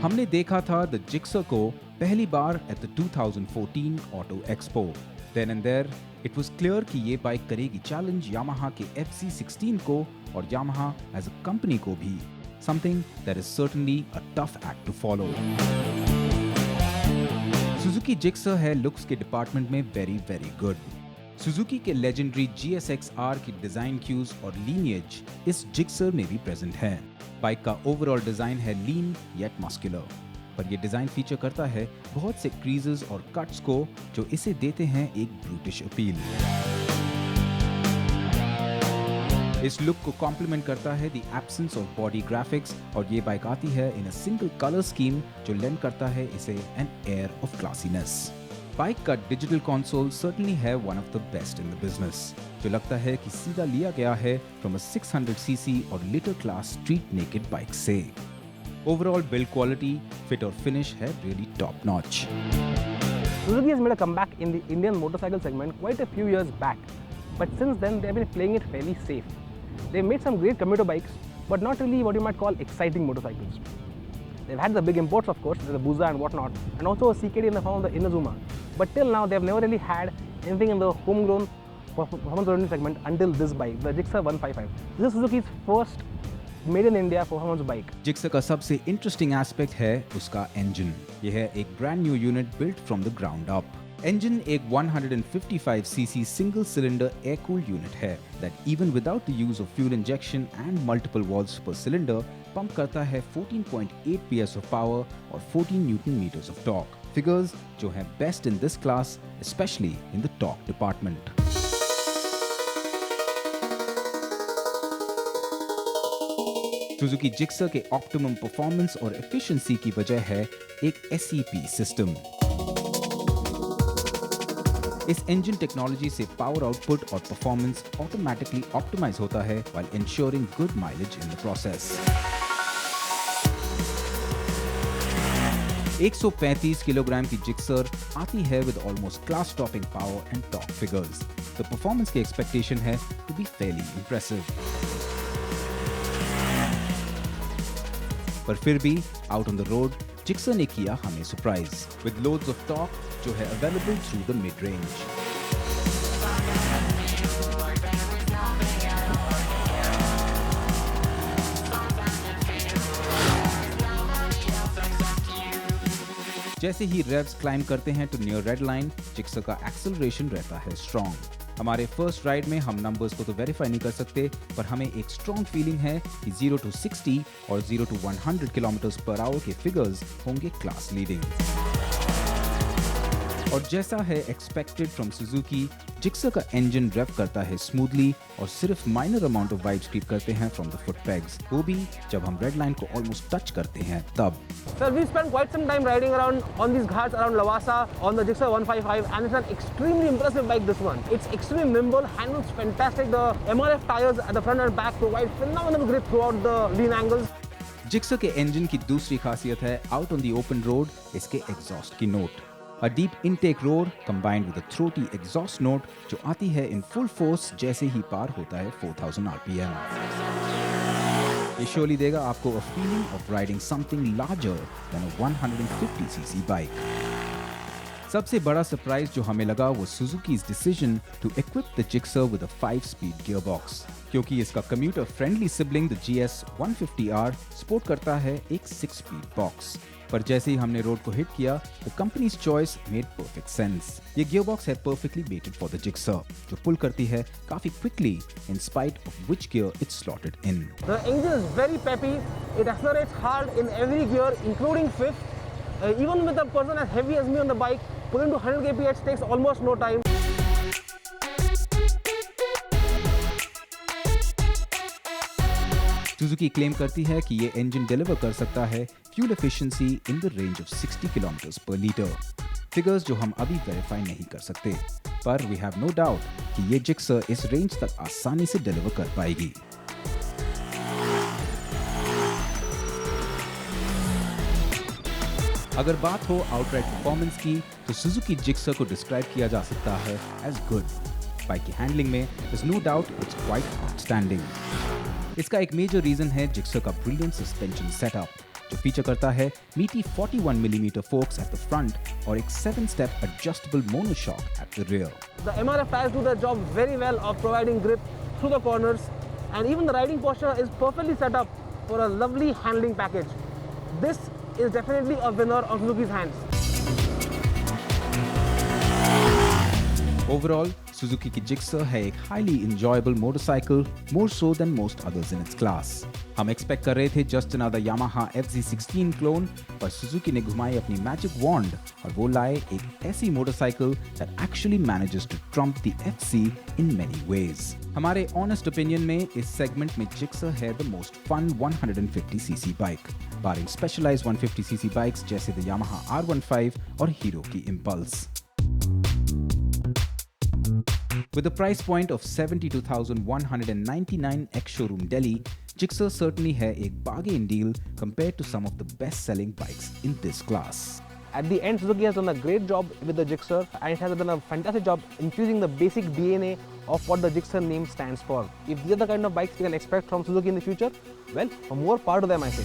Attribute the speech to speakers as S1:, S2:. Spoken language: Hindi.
S1: हमने देखा था द जिक्सर को पहली बार at the 2014 auto expo. Then and there it was clear कि ये बाइक करेगी चैलेंज यामाहा के FC16 को और यामाहा एज अ कंपनी को भी, something that is certainly a tough act to follow. Suzuki Gixxer है लुक्स के डिपार्टमेंट में वेरी वेरी गुड। सुजुकी के लेजेंडरी GSX-R की डिजाइन क्यूज और लीनिएज इस जिक्सर में भी प्रेजेंट है। बाइक का ओवरऑल डिजाइन है लीन येट मस्कुलर, पर यह डिजाइन फीचर करता है बहुत से क्रीजेस और कट्स को जो इसे देते हैं एक ब्रूटिश अपील। इस लुक को कॉम्प्लीमेंट करता है the absence of body graphics और ये बाइक आती है इन अ सिंगल कलर स्कीम जो लेंड करता है इसे एन एयर ऑफ क्लासीनेस। बाइक का डिजिटल कंसोल सर्टेनली है one of the best in the business, जो लगता है कि सीधा लिया गया है फ्रॉम अ 600cc और litre class street naked bike से। ओवरऑल बिल्ड क्वालिटी, फिट और फिनिश है really top notch.
S2: Suzuki has made a comeback in the Indian motorcycle segment quite a few years back, but since then they have been playing it fairly safe. They've made some great commuter bikes, but not really what you might call exciting motorcycles. They've had the big imports, of course, the Buza and whatnot, and also a CKD in the form of the Inazuma. But till now, they've never really had anything in the homegrown performance segment until this bike, the Gixxer 155. This is Suzuki's first made in India performance bike.
S1: Gixxer का सबसे इंटरेस्टिंग एस्पेक्ट है उसका इंजन। यह है एक brand new unit built from the ground up. Engine एक 155cc single cylinder air cooled unit है that even without the use of fuel injection and multiple valves per cylinder pump करता है 14.8 PS ऑफ पावर और 14 newton meters of torque, figures जो हैं best in this class, specially in the torque department. Suzuki Gixxer के ऑप्टिमम परफॉर्मेंस और एफिशिएंसी की वजह है एक SEP सिस्टम। इस इंजन टेक्नोलॉजी से पावर आउटपुट और परफॉर्मेंस ऑटोमेटिकली ऑप्टिमाइज होता है while ensuring good mileage in the process. 135 kilogram की जिक्सर आती है with almost class topping power and torque figures. The performance की एक्सपेक्टेशन है टू बी फेयरली इंप्रेसिव, पर फिर भी out on the road Gixxer ने किया हमें surprise with loads of torque जो है available through the mid range. जैसे ही रेव्स क्लाइम करते हैं तो नियर रेड लाइन जिक्सर का एक्सेलरेशन रहता है स्ट्रॉन्ग। हमारे फर्स्ट राइड में हम नंबर्स को तो वेरीफाई नहीं कर सकते, पर हमें एक स्ट्रॉन्ग फीलिंग है कि 0 to 60 और 0 to 100 किलोमीटर पर आवर के फिगर्स होंगे क्लास लीडिंग। और जैसा है एक्सपेक्टेड फ्रॉम सुजुकी, जिक्सर का इंजन रेव करता है स्मूथली और सिर्फ minor amount of vibes create करते हैं फ्रॉम द फुट पेग्स, वो भी जब हम रेड लाइन को ऑलमोस्ट टच करते हैं तब।
S2: Sir, we spent quite some time riding around on these ghats around Lavasa on the Gixxer 155, and it's an extremely impressive bike, this one. It's extremely nimble, handles fantastic. The MRF tires at the front and back provide phenomenal grip throughout the lean angles.
S1: Gixxer के इंजन की दूसरी खासियत है out on the open road इसके एग्जॉस्ट की note. A deep intake roar combined with a throaty exhaust note जो आती है in full force जैसे ही पार होता है 4000 RPM। ये surely देगा आपको a feeling of riding something larger than a 150cc bike। सबसे बड़ा सरप्राइज जो हमें लगा वो Suzuki's decision to equip the Gixxer with a 5-speed gearbox, क्योंकि इसका commuter friendly sibling the GS 150R support करता है एक 6-speed बॉक्स। पर जैसे ही हमने रोड को हिट किया, the company's choice made perfect sense. ये गियरबॉक्स है perfectly mated for the Gixxer, जो पुल करती है काफी quickly in spite of which gear it's slotted in.
S2: The engine is very peppy. It accelerates hard in every gear, including fifth. Even with a person as heavy as me on the bike, pulling to 100 kph takes almost no time.
S1: Suzuki claim करती है कि ये इंजन डिलीवर कर सकता है fuel efficiency in the range of 60 kilometre पर लीटर, फिगर्स जो हम अभी वेरीफाई नहीं कर सकते, पर वी हैव नो डाउट कि ये जिक्सर इस रेंज तक आसानी से डिलीवर कर पाएगी। अगर बात हो आउटराइट परफॉर्मेंस की तो सुजुकी जिक्सर को डिस्क्राइब किया जा सकता है एज गुड। बाइक की हैंडलिंग में is no doubt it's quite outstanding. इसका एक मेजर रीजन है जिक्सर का ब्रिलियंट सस्पेंशन सेटअप। जो फीचर करता है मीटी 41mm forks at the front और एक 7-step adjustable monoshock at the rear.
S2: The MRF tires do their job very well of providing grip through the corners, and even the riding posture is perfectly set up for a lovely handling package. This is definitely a winner of Suzuki's hands.
S1: Overall, Suzuki की Gixxer है एक highly enjoyable motorcycle, more so than most others in its class. हम expect कर रहे थे just another Yamaha FZ16 clone, पर Suzuki ने घुमाई अपनी magic wand और वो लाए एक ऐसी motorcycle that actually manages to trump the FC in many ways. हमारे honest opinion में इस segment में Gixxer है the most fun 150cc bike, barring specialized 150cc bikes जैसे the Yamaha R15 और Hero की Impulse. With a price point of 72,199 ex-showroom Delhi, Gixxer certainly है एक bargain deal compared to some of the best-selling bikes in this class.
S2: At the end, Suzuki has done a great job with the Gixxer, and it has done a fantastic job infusing the basic DNA of what the Gixxer name stands for. If these are the kind of bikes we can expect from Suzuki in the future, well, more power to them, I say.